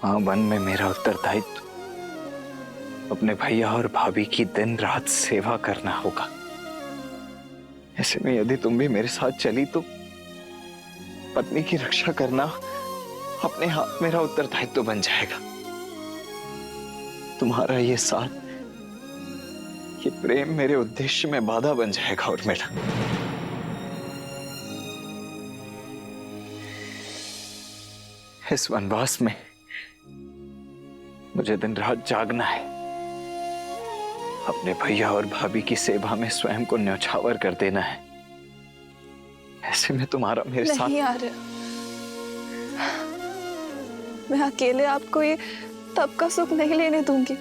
हाँ, वन में मेरा उत्तरदायित्व अपने भैया और भाभी की दिन रात सेवा करना होगा। ऐसे में यदि तुम भी मेरे साथ चली तो पत्नी की रक्षा करना अपने हाथ मेरा उत्तरदायित्व बन जाएगा। तुम्हारा ये साथ, ये प्रेम मेरे उद्देश्य में बाधा बन जाएगा। और मेरा इस वनवास में मुझे दिन रात जागना है, अपने भैया और भाभी की सेवा में स्वयं को न्यौछावर कर देना है। ऐसे में तुम्हारा मेरे साथ नहीं यार, मैं अकेले आपको ये तब का सुख नहीं लेने दूंगी।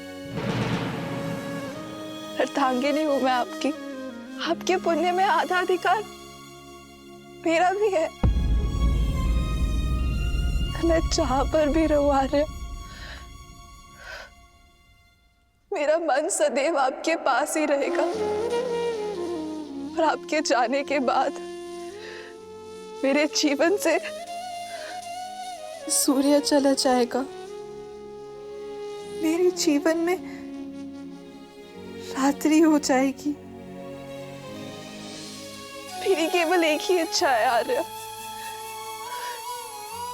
अर्धांगिनी हूं मैं आपकी, आपके पुण्य में आधा अधिकार मेरा भी है। मैं जहां पर भी रहूं आर्य, मेरा मन सदैव आपके पास ही रहेगा। और आपके जाने के बाद मेरे जीवन से सूर्य चला जाएगा। मेरे जीवन में रात्रि हो जाएगी। मेरी केवल एक ही इच्छा है आर्य,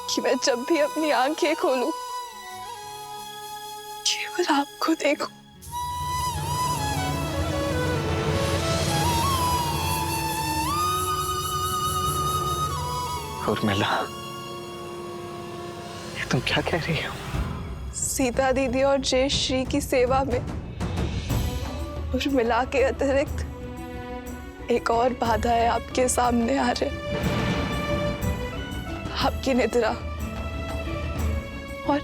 कि मैं जब भी अपनी आंखें खोलूं केवल आपको देखूं। उर्मिला, ये तुम क्या कह रही हो? सीता दीदी और जय श्री की सेवा में उर्मिला के अतिरिक्त एक और बाधा है आपके सामने आ रहे, आपकी निद्रा। और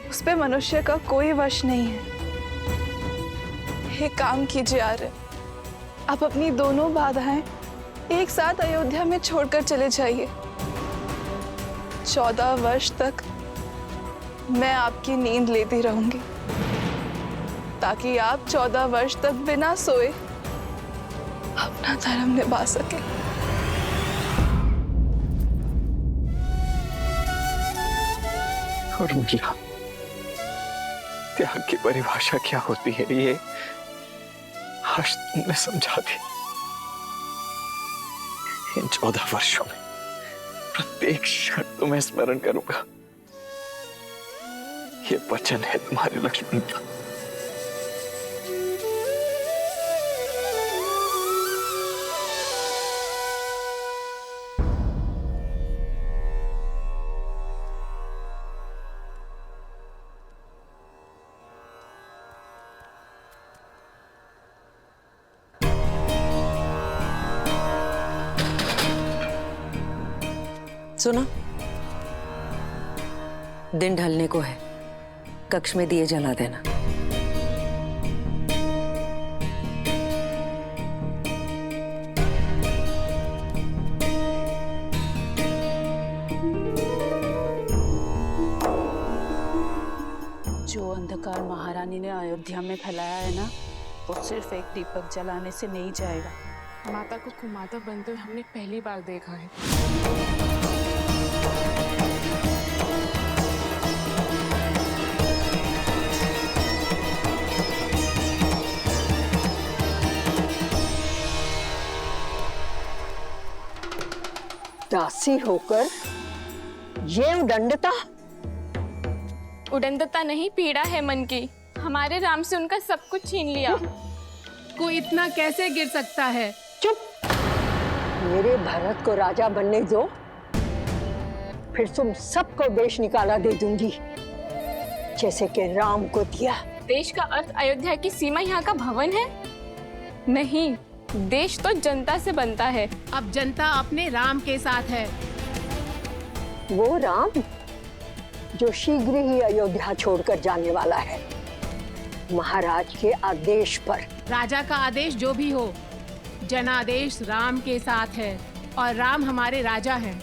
उस पे मनुष्य का कोई वश नहीं है। एक काम कीजिए आर्य, आप अपनी दोनों बाधाएं एक साथ अयोध्या में छोड़कर चले जाइए। 14 वर्ष तक मैं आपकी नींद लेती रहूंगी, ताकि आप 14 वर्ष तक बिना सोए अपना धर्म निभा सके। उर्मिला, त्याग की परिभाषा क्या होती है ये आज तुमने समझा दी। इन 14 वर्षों में प्रत्येक क्षण तुम्हें स्मरण करूंगा, ये वचन है तुम्हारे लक्ष्मण का। सुनो, दिन ढलने को है, कक्ष में दिए जला देना। जो अंधकार महारानी ने अयोध्या में फैलाया है ना, वो सिर्फ एक दीपक जलाने से नहीं जाएगा। माता को कुमाता बनते हुए हमने पहली बार देखा है। दासी होकर ये उदंडता। उदंडता नहीं, पीड़ा है मन की। हमारे राम से उनका सब कुछ छीन लिया। कोई इतना कैसे गिर सकता है? चुप, मेरे भरत को राजा बनने दो, फिर तुम सबको देश निकाला दे दूंगी, जैसे कि राम को दिया। देश का अर्थ अयोध्या की सीमा यहाँ का भवन है? नहीं, देश तो जनता से बनता है। अब जनता अपने राम के साथ है। वो राम जो शीघ्र ही अयोध्या छोड़कर जाने वाला है, महाराज के आदेश पर। राजा का आदेश जो भी हो, जनादेश राम के साथ है और राम हमारे राजा हैं।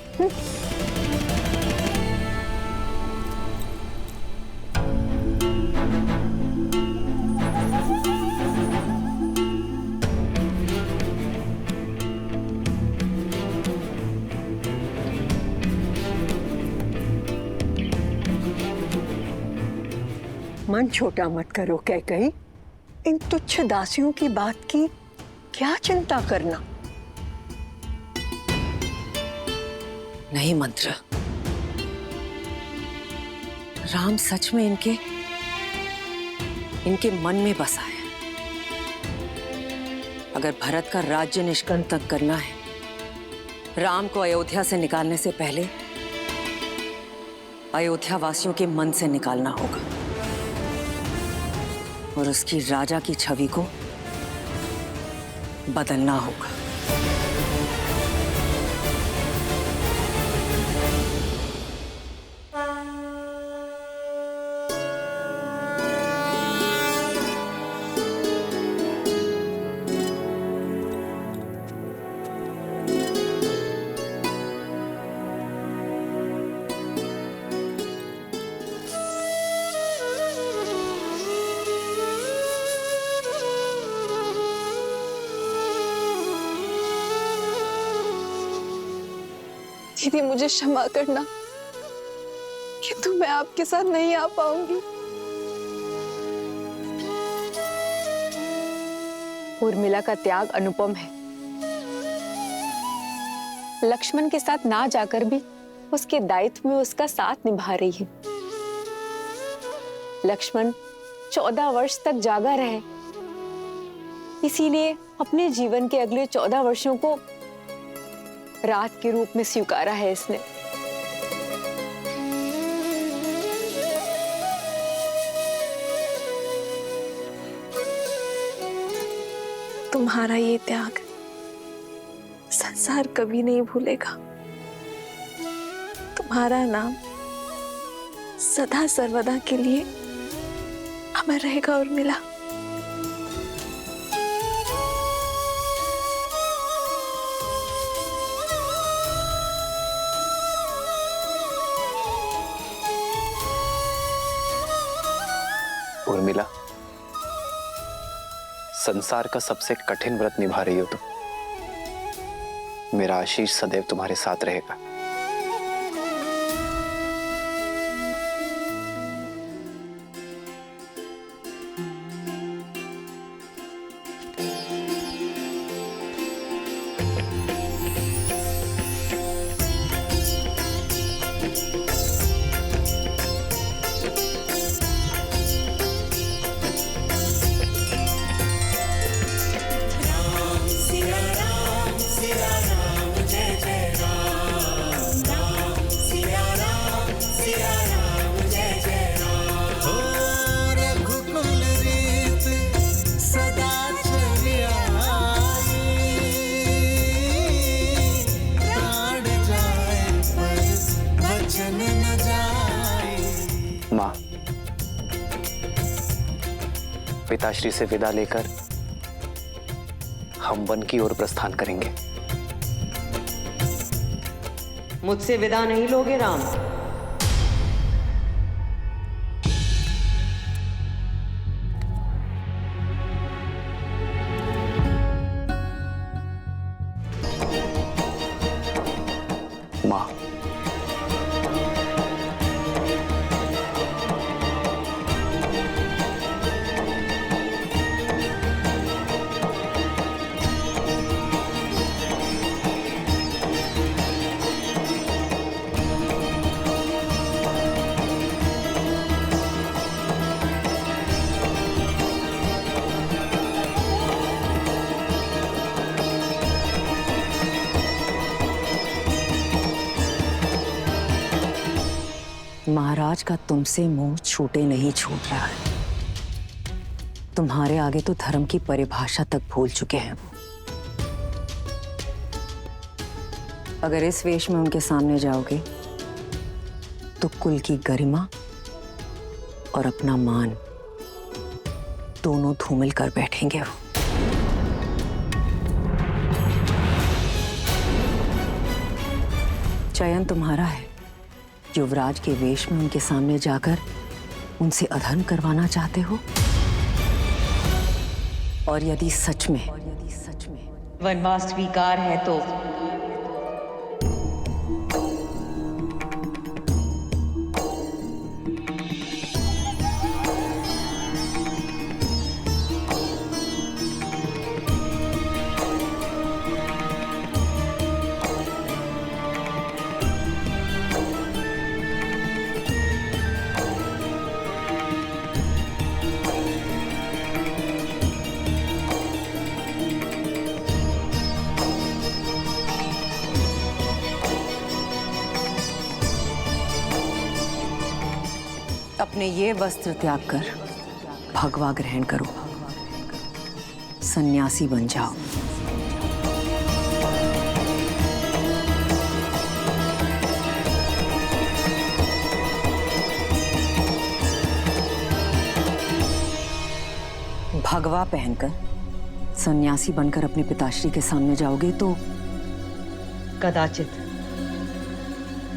मन छोटा मत करो कैकई। इन तुच्छ दासियों की बात की क्या चिंता करना। नहीं मंत्र, राम सच में इनके मन में बसा है। अगर भरत का राज्य निष्कंटक करना है, राम को अयोध्या से निकालने से पहले अयोध्या वासियों के मन से निकालना होगा और उसकी राजा की छवि को बदलना होगा। दीदी मुझे क्षमा करना, किंतु मैं आपके साथ नहीं आ पाऊंगी। उर्मिला का त्याग अनुपम है। लक्ष्मण के साथ ना जाकर भी उसके दायित्व में उसका साथ निभा रही है। लक्ष्मण 14 वर्ष तक जागा रहे, इसीलिए अपने जीवन के अगले 14 वर्षों को रात के रूप में स्वीकारा है इसने। तुम्हारा ये त्याग संसार कभी नहीं भूलेगा। तुम्हारा नाम सदा सर्वदा के लिए अमर रहेगा उर्मिला। उर्मिला, संसार का सबसे कठिन व्रत निभा रही हो तुम। मेरा आशीष सदैव तुम्हारे साथ रहेगा। माँ, पिताश्री से विदा लेकर हम वन की ओर प्रस्थान करेंगे। मुझसे विदा नहीं लोगे राम? माँ, महाराज का तुमसे मुंह छूटे नहीं छूट रहा है। तुम्हारे आगे तो धर्म की परिभाषा तक भूल चुके हैं वो। अगर इस वेश में उनके सामने जाओगे तो कुल की गरिमा और अपना मान दोनों धूमिल कर बैठेंगे वो। चयन तुम्हारा है। युवराज के वेश में उनके सामने जाकर उनसे अधर्म करवाना चाहते हो, और यदि सच में वनवास स्वीकार है तो अपने ये वस्त्र त्याग कर भगवा ग्रहण करो, सन्यासी बन जाओ। भगवा पहनकर सन्यासी बनकर अपने पिताश्री के सामने जाओगे तो कदाचित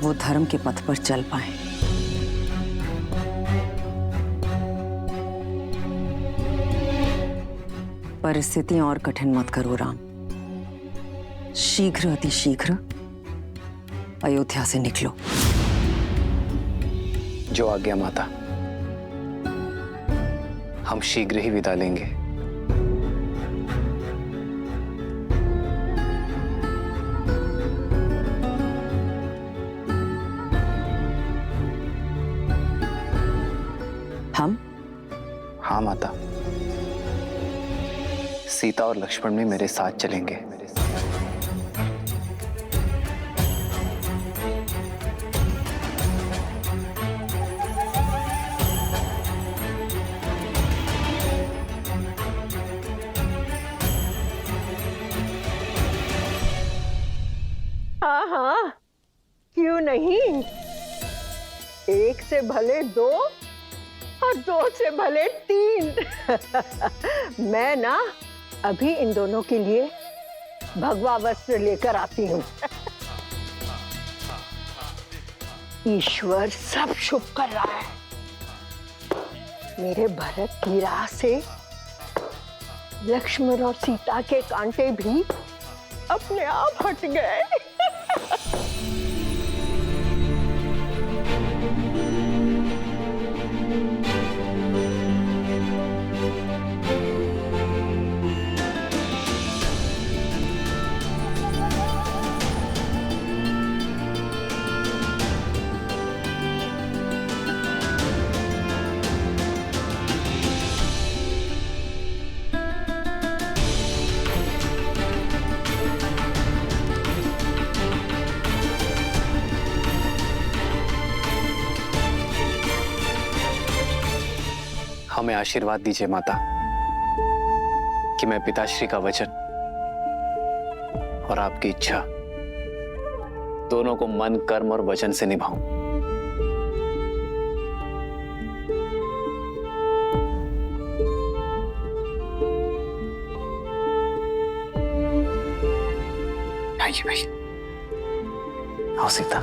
वो धर्म के पथ पर चल पाए। परिस्थितियां और कठिन मत करो राम। शीघ्र अतिशीघ्र अयोध्या से निकलो। जो आज्ञा माता। हम शीघ्र ही विदा लेंगे। हम? हाँ माता। सीता और लक्ष्मण भी मेरे साथ चलेंगे। हाँ हाँ, क्यों नहीं। एक से भले दो और दो से भले तीन। मैं ना अभी इन दोनों के लिए भगवा वस्त्र लेकर आती हूँ। ईश्वर सब शुभ कर रहा है। मेरे भरत की राह से लक्ष्मण और सीता के कांटे भी अपने आप हट गए। हमें आशीर्वाद दीजिए माता कि मैं पिताश्री का वचन और आपकी इच्छा दोनों को मन, कर्म और वचन से निभाऊं। आइए भाई, आओ सीता।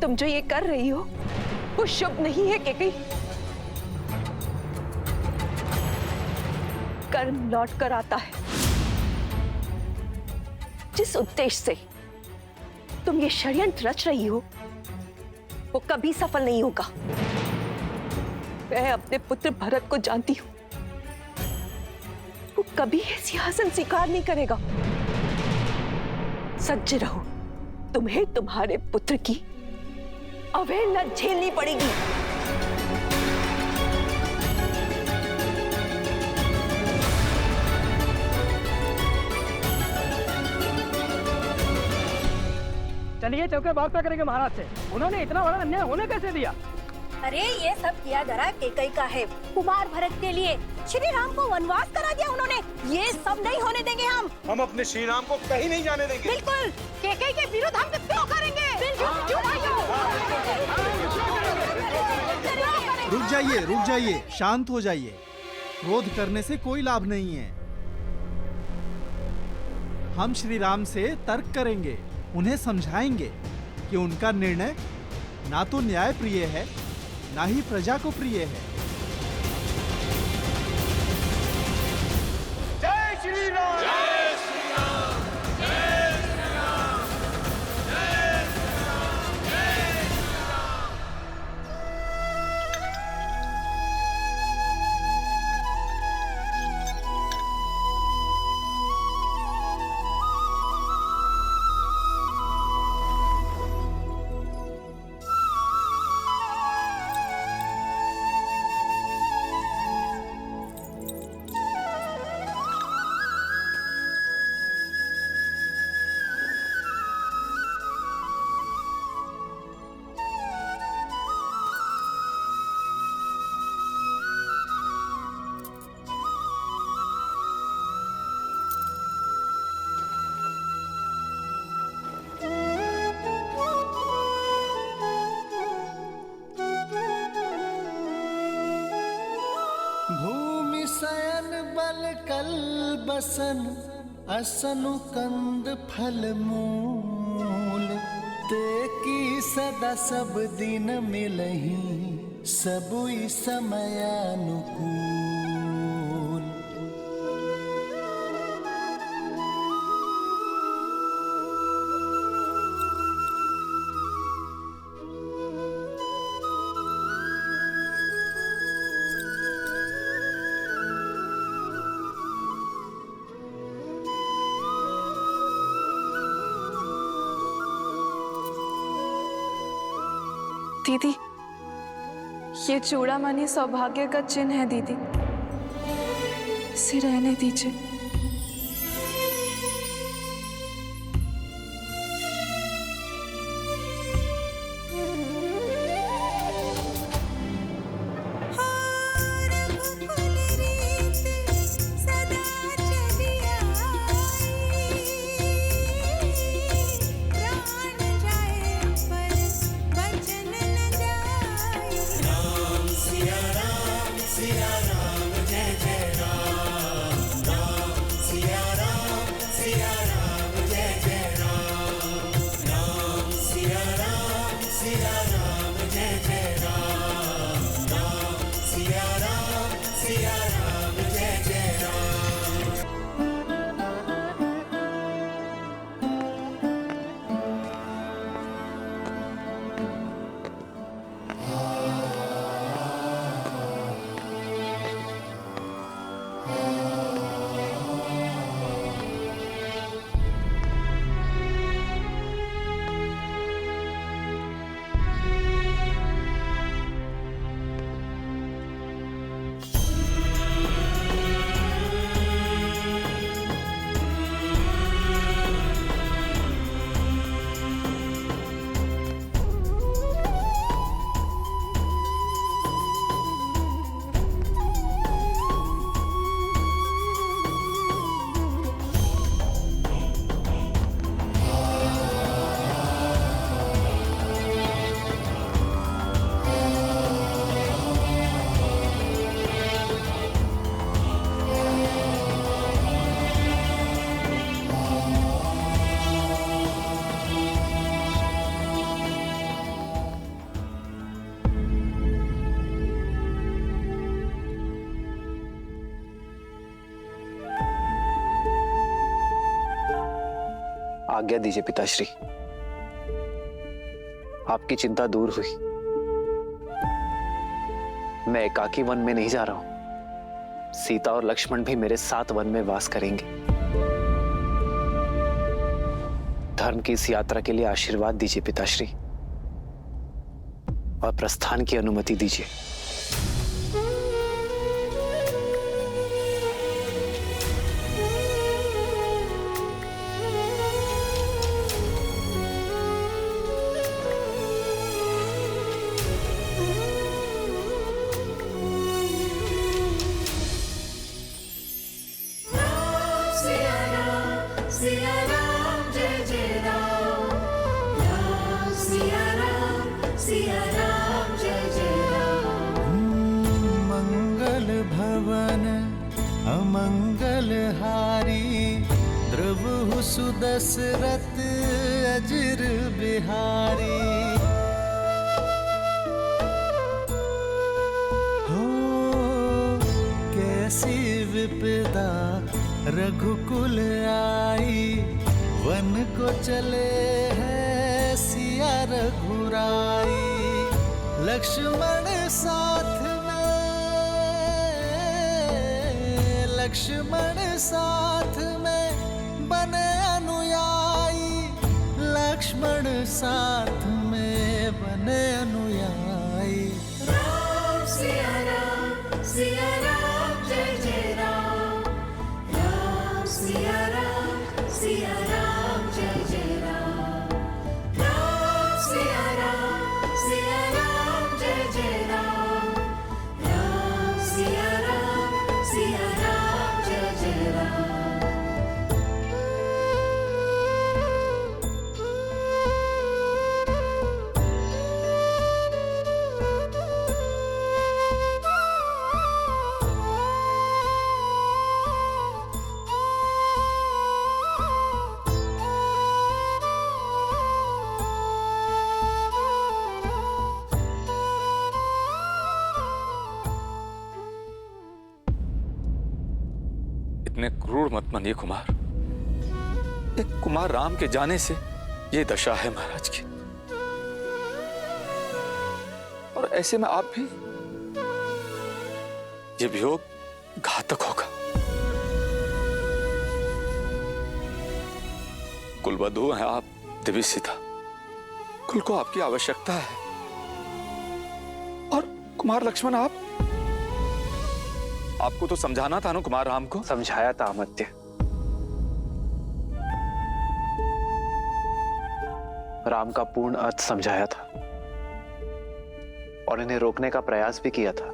तुम जो ये कर रही हो वो शुभ नहीं है केकई। कर्म लौट कर आता है। जिस उद्देश्य से तुम ये षड्यंत्र रच रही हो वो कभी सफल नहीं होगा। मैं अपने पुत्र भरत को जानती हूं, वो कभी ये सिंहासन स्वीकार नहीं करेगा। सज्ज रहो, तुम्हें तुम्हारे पुत्र की अवहेलना झेलनी पड़ेगी। चलिए चौके बात क्या करेंगे महाराज से। उन्होंने इतना बड़ा अन्याय होने कैसे दिया? अरे ये सब किया धरा केकई का है। कुमार भरत के लिए श्री राम को वनवास करा दिया उन्होंने। ये सब नहीं होने देंगे हम अपने श्री राम को कहीं नहीं जाने देंगे। बिल्कुल, केकई के विरुद्ध हम क्यों करेंगे? रुक जाइए, शांत हो जाइए। क्रोध करने से कोई लाभ नहीं है। हम श्री राम से तर्क करेंगे, उन्हें समझाएंगे कि उनका निर्णय ना तो न्याय प्रिय है ना ही प्रजा को प्रिय है। जय श्री राम, जय श्री राम, जय बसन असनु कंद फल मूल ते की सदा सब दिन मिलही सबुई समयानुकूल। दीदी, ये चूड़ामणि सौभाग्य का चिन्ह है दीदी, इसे रहने दीजिए। आज्ञा दीजिए पिताश्री, आपकी चिंता दूर हुई। मैं एकाकी वन में नहीं जा रहा हूं, सीता और लक्ष्मण भी मेरे साथ वन में वास करेंगे। धर्म की इस यात्रा के लिए आशीर्वाद दीजिए पिताश्री और प्रस्थान की अनुमति दीजिए। मंगल भवन अमंगल हारी द्रवहु सुदशरथ अजिर बिहारी। हो कैसी विपदा रघुकुल आई, वन को चले हैं सिया रघुराई। लक्ष्मण साथ में, लक्ष्मण साथ में बने अनुयायी, लक्ष्मण साथ में बने अनुयायी। राम सिया राम जय जय राम, राम सिया राम जय जय राम, राम सिया राम जय जय राम, राम सिया राम जय जय राम। इतने क्रूर मत बनिए कुमार। एक कुमार राम के जाने से ये दशा है महाराज की, और ऐसे में आप भी, ये वियोग घातक होगा। कुलवधु हैं आप देवी सीता, कुल को आपकी आवश्यकता है। और कुमार लक्ष्मण, आपको तो समझाना था ना कुमार राम को। समझाया था अमात्य, राम का पूर्ण अर्थ समझाया था और इन्हें रोकने का प्रयास भी किया था,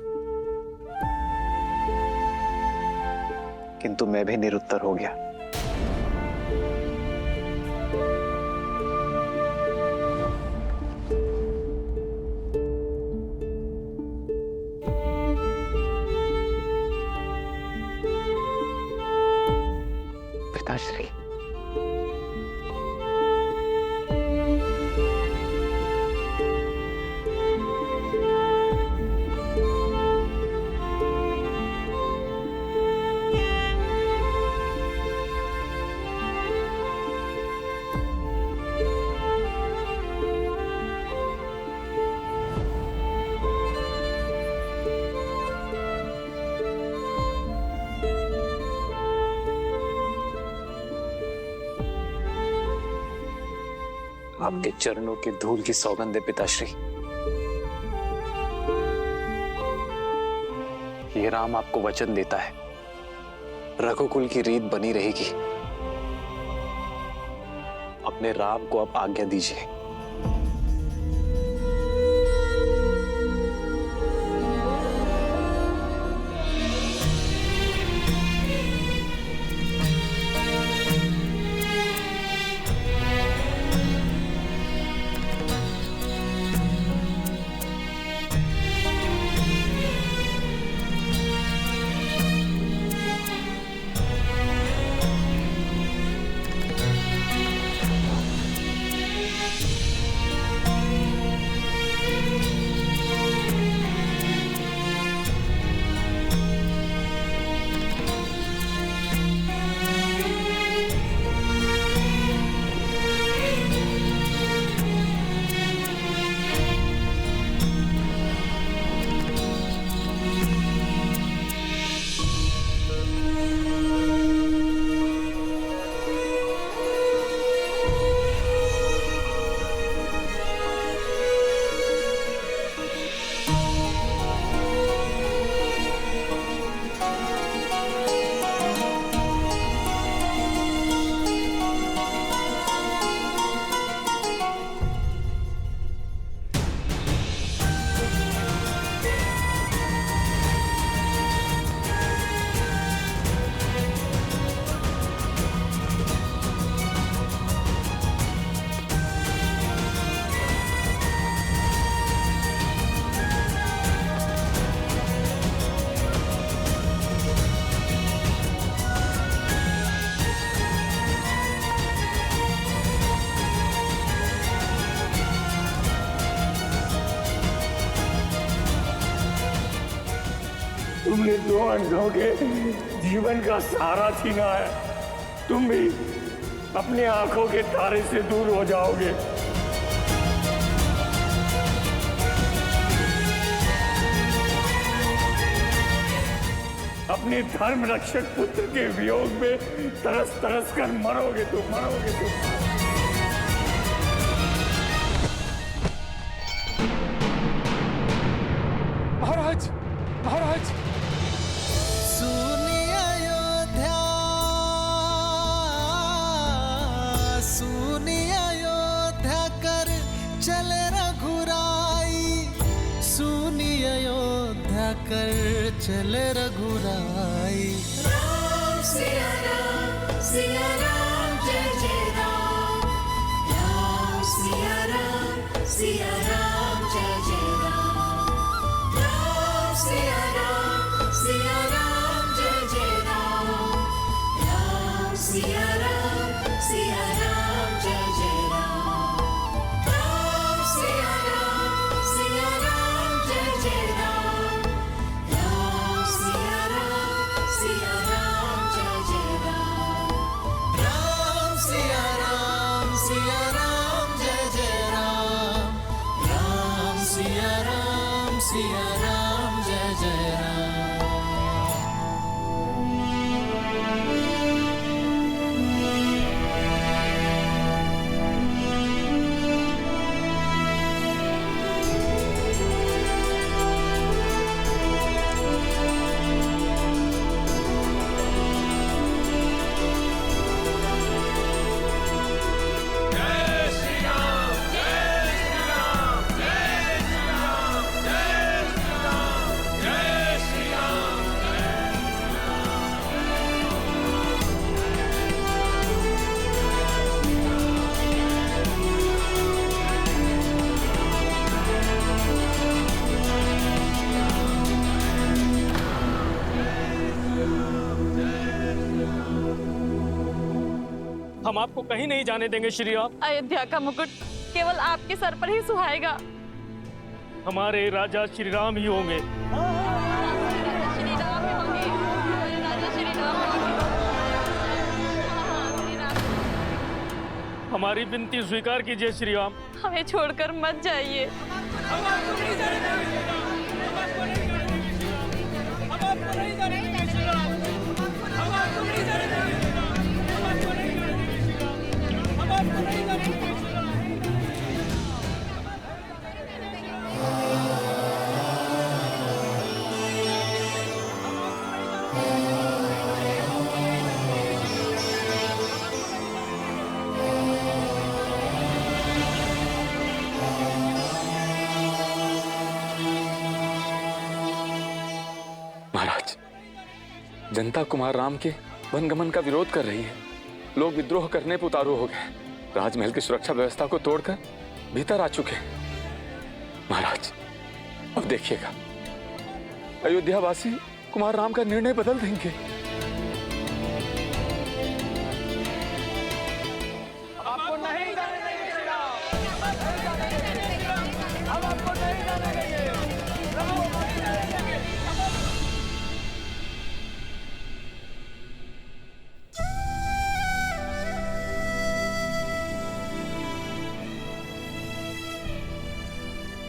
किंतु मैं भी निरुत्तर हो गया। पिताश्री, आपके चरणों के धूल की सौगंध है पिताश्री। ये राम आपको वचन देता है, रघुकुल की रीत बनी रहेगी। अपने राम को अब आज्ञा दीजिए। तुमने दो अंधों के जीवन का सहारा छीना है, तुम भी अपनी आंखों के तारे से दूर हो जाओगे। अपने धर्म रक्षक पुत्र के वियोग में तरस तरस कर मरोगे तुम। महाराज, महाराज, सुनिए अयोध्या, सुनिए अयोध्या कर चले रघुराई, सुनिए अयोध्या कर चले रघुराई। राम सिया राम जय जय राम, राम सिया राम जय जय राम, राम सिया राम जय जय राम, राम सिया राम जय जय राम, राम सिया राम जय जय राम, राम सिया राम जय जय सिया राम जय जय राम। हम आपको कहीं नहीं जाने देंगे श्री राम। अयोध्या का मुकुट केवल आपके सर पर ही सुहाएगा। हमारे राजा श्री राम ही होंगे। हमारी विनती स्वीकार कीजिए श्री राम। हमें छोड़कर मत जाइए। महाराज, जनता कुमार राम के वनगमन का विरोध कर रही है। लोग विद्रोह करने पर उतारू हो गए। राजमहल की सुरक्षा व्यवस्था को तोड़कर भीतर आ चुके हैं। महाराज, अब देखिएगा, अयोध्यावासी कुमार राम का निर्णय बदल देंगे। आपको नहीं जाने देंगे श्री राम। हम आपको नहीं जाने देंगे।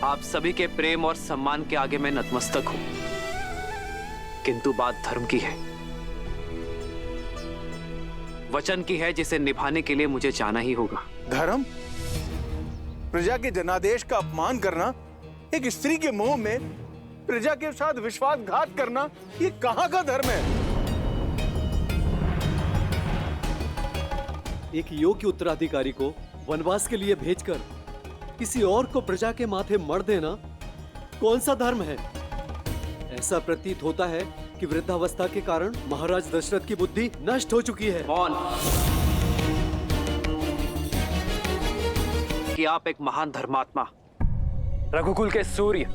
आप सभी के प्रेम और सम्मान के आगे मैं नतमस्तक हूं, किंतु बात धर्म की है, वचन की है, जिसे निभाने के लिए मुझे जाना ही होगा। धर्म? प्रजा के जनादेश का अपमान करना, एक स्त्री के मुंह में प्रजा के साथ विश्वासघात करना, ये कहां का धर्म है? एक योग्य उत्तराधिकारी को वनवास के लिए भेजकर किसी और को प्रजा के माथे मर देना कौन सा धर्म है? ऐसा प्रतीत होता है कि वृद्धावस्था के कारण महाराज दशरथ की बुद्धि नष्ट हो चुकी है। मौन। कि आप एक महान धर्मात्मा, रघुकुल के सूर्य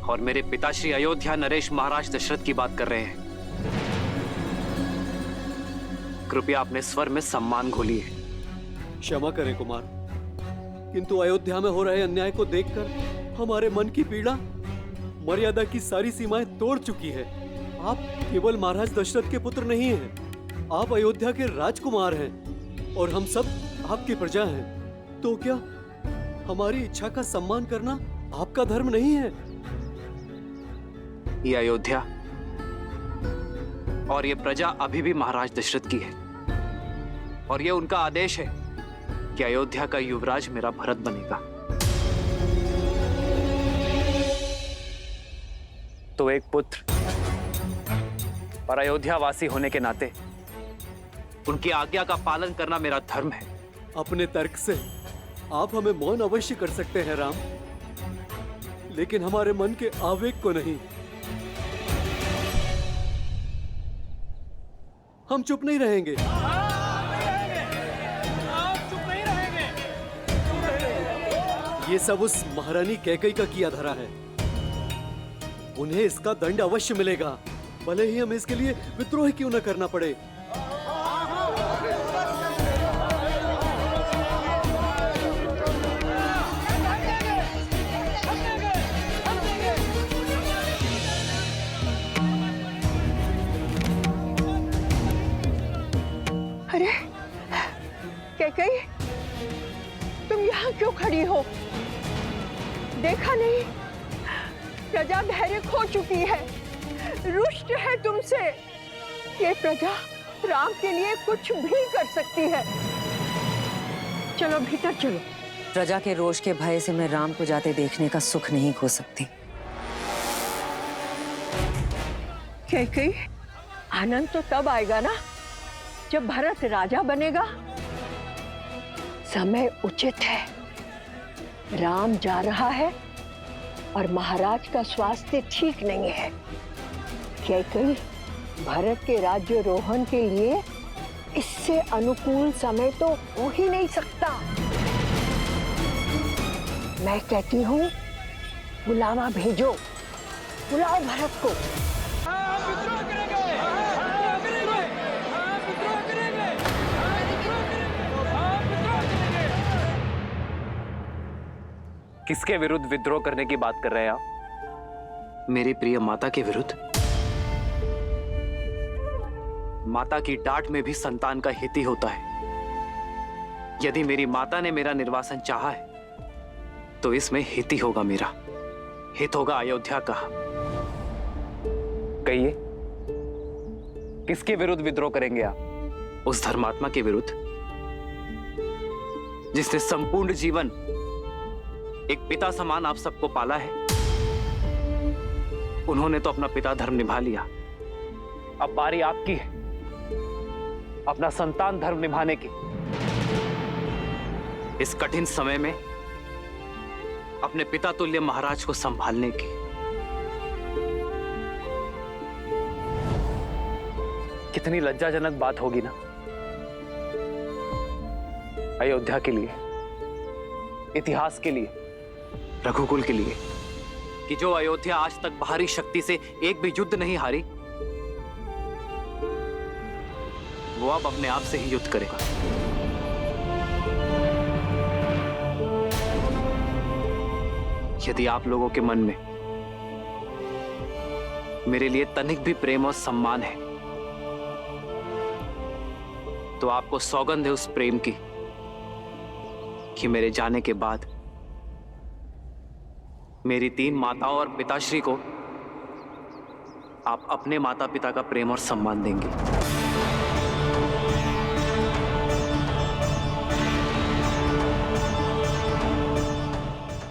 और मेरे पिताश्री अयोध्या नरेश महाराज दशरथ की बात कर रहे हैं। कृपया अपने स्वर में सम्मान घोलिए। क्षमा करें कुमार, किंतु अयोध्या में हो रहे अन्याय को देखकर हमारे मन की पीड़ा मर्यादा की सारी सीमाएं तोड़ चुकी है। आप केवल महाराज दशरथ के पुत्र नहीं हैं, आप अयोध्या के राजकुमार हैं और हम सब आपकी प्रजा हैं। तो क्या हमारी इच्छा का सम्मान करना आपका धर्म नहीं है? ये अयोध्या और ये प्रजा अभी भी महाराज दशरथ की है और ये उनका आदेश है कि अयोध्या का युवराज मेरा भरत बनेगा। तो एक पुत्र और अयोध्यावासी होने के नाते उनकी आज्ञा का पालन करना मेरा धर्म है। अपने तर्क से आप हमें मौन अवश्य कर सकते हैं राम, लेकिन हमारे मन के आवेग को नहीं। हम चुप नहीं रहेंगे। ये सब उस महारानी कैकई का किया धरा है। उन्हें इसका दंड अवश्य मिलेगा, भले ही हमें इसके लिए विद्रोह क्यों न करना पड़े। अरे कैकई, तुम यहाँ क्यों खड़ी हो? देखा नहीं प्रजा धैर्य खो चुकी है, रुष्ट है तुमसे। ये प्रजा राम के लिए कुछ भी कर सकती है। चलो भीतर चलो। प्रजा के रोष के भय से मैं राम को जाते देखने का सुख नहीं खो सकती। कैकेयी, आनंद तो तब आएगा ना जब भरत राजा बनेगा। समय उचित है, राम जा रहा है और महाराज का स्वास्थ्य ठीक नहीं है। कैकेयी, भरत के राज्यारोहण के लिए इससे अनुकूल समय तो हो ही नहीं सकता। मैं कहती हूँ बुलावा भेजो, बुलाओ भरत को। किसके विरुद्ध विद्रोह करने की बात कर रहे हैं आप? मेरी प्रिय माता के विरुद्ध। माता की डांट में भी संतान का हित ही होता है। यदि मेरी माता ने मेरा निर्वासन चाहा है तो इसमें हित ही होगा मेरा, हित होगा अयोध्या का। कहिए, किसके विरुद्ध विद्रोह करेंगे आप? उस धर्मात्मा के विरुद्ध जिसने संपूर्ण जीवन एक पिता समान आप सबको पाला है। उन्होंने तो अपना पिता धर्म निभा लिया, अब बारी आपकी है अपना संतान धर्म निभाने की। इस कठिन समय में अपने पिता तुल्य महाराज को संभालने की। कितनी लज्जाजनक बात होगी ना अयोध्या के लिए, इतिहास के लिए, रघुकुल के लिए, कि जो अयोध्या आज तक बाहरी शक्ति से एक भी युद्ध नहीं हारी, वो अब अपने आप से ही युद्ध करेगा। यदि आप लोगों के मन में मेरे लिए तनिक भी प्रेम और सम्मान है तो आपको सौगंध है उस प्रेम की कि मेरे जाने के बाद मेरी 3 माताओं और पिताश्री को आप अपने माता पिता का प्रेम और सम्मान देंगे।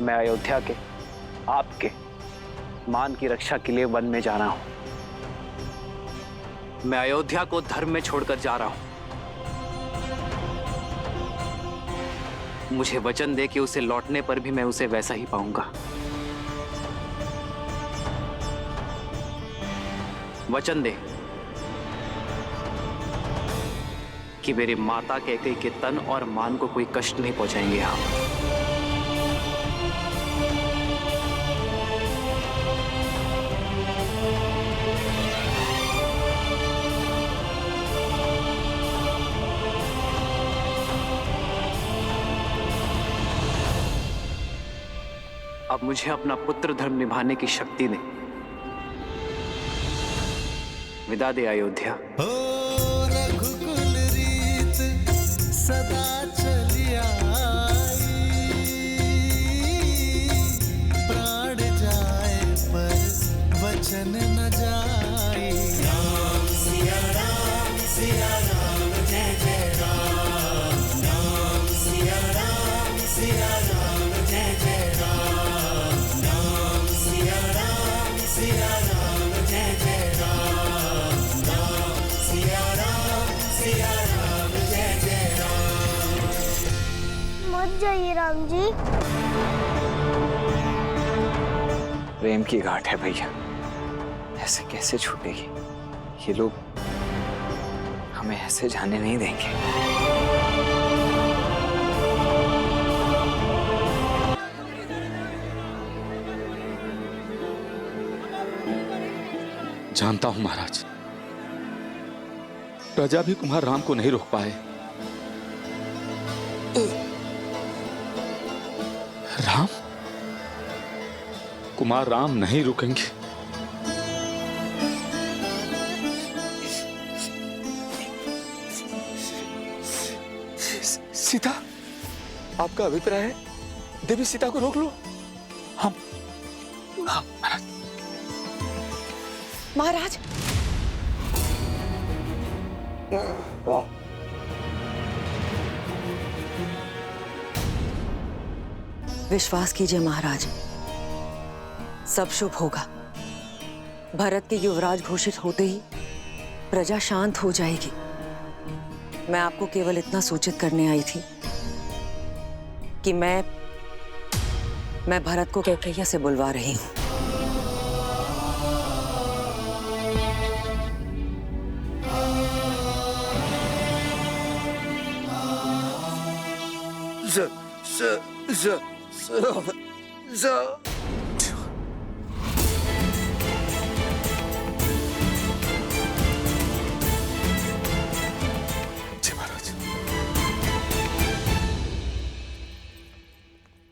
मैं अयोध्या के, आपके मान की रक्षा के लिए वन में जा रहा हूं। मैं अयोध्या को धर्म में छोड़कर जा रहा हूं। मुझे वचन दे कि उसे लौटने पर भी मैं उसे वैसा ही पाऊंगा। वचन दे कि मेरे माता कैकेयी के तन और मान को कोई कष्ट नहीं पहुंचाएंगे आप। अब मुझे अपना पुत्र धर्म निभाने की शक्ति ने विदा दे अयोध्या। रघुकुल रीत सदा चली आई, प्राण जाए पर वचन न जाए। राम सिया राम जय जय राम। राम सिया राम जय जय राम। राम सिया राम जय जय राम। राम सिया राम जय जय राम। मत जाइए राम जी। प्रेम की गांठ है भैया, ऐसे कैसे छूटेगी? ये लोग हमें ऐसे जाने नहीं देंगे। जानता हूं महाराज, प्रजा भी कुमार राम को नहीं रोक पाए। राम, कुमार राम नहीं रुकेंगे। सीता, आपका अभिप्राय है देवी सीता को रोक लो? हाँ महाराज। महाराज, विश्वास कीजिए महाराज, सब शुभ होगा। भरत के युवराज घोषित होते ही प्रजा शांत हो जाएगी। मैं आपको केवल इतना सूचित करने आई थी कि मैं भरत को कैकैया से बुलवा रही हूं।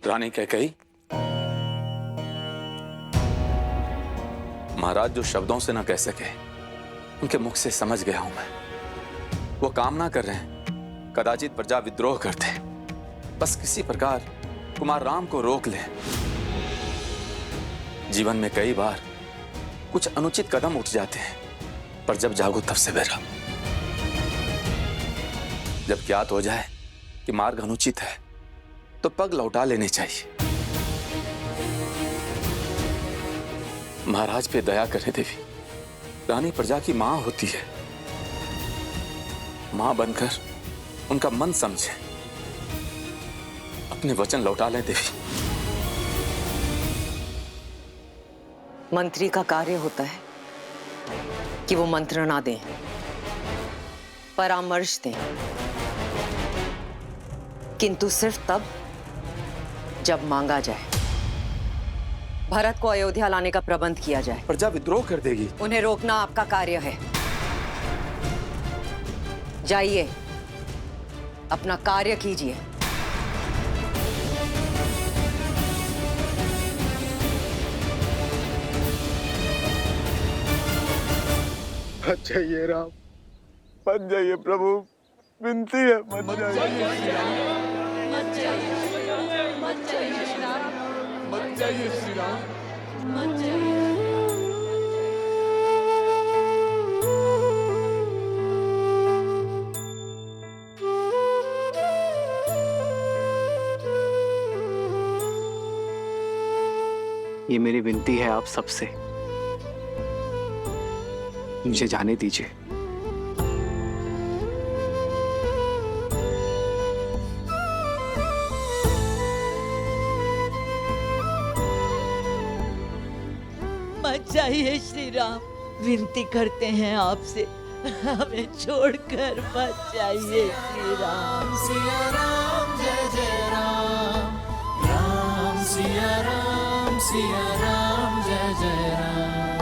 रानी कैकेयी, महाराज जो शब्दों से ना कह सके उनके मुख से समझ गया हूं मैं। वो काम ना कर रहे हैं, कदाचित प्रजा विद्रोह करते, बस किसी प्रकार कुमार राम को रोक ले। जीवन में कई बार कुछ अनुचित कदम उठ जाते हैं, पर जब जागो तब से बेरा। जब ज्ञात हो जाए कि मार्ग अनुचित है तो पग लौटा लेने चाहिए। महाराज पे दया करे देवी। रानी प्रजा की मां होती है, मां बनकर उनका मन समझे, अपने वचन लौटा ले देवी। मंत्री का कार्य होता है कि वो मंत्रणा दें, परामर्श दें, किंतु सिर्फ तब जब मांगा जाए। भरत को अयोध्या लाने का प्रबंध किया जाए। प्रजा विद्रोह कर देगी। उन्हें रोकना आपका कार्य है। जाइए, अपना कार्य कीजिए। मत जाइए राम, मत जाइए प्रभु, विनती है मत जाइए। मत जाइए श्री राम, मत जाइए श्री राम, मत जाइए श्री राम, मत जाइए। ये मेरी विनती है आप सबसे, मुझे जाने दीजिए। मत जाइए श्री राम, विनती करते हैं आपसे, हमें छोड़कर मत जाइए श्री राम। सिया राम जय जय राम, राम सिया राम जय जय राम।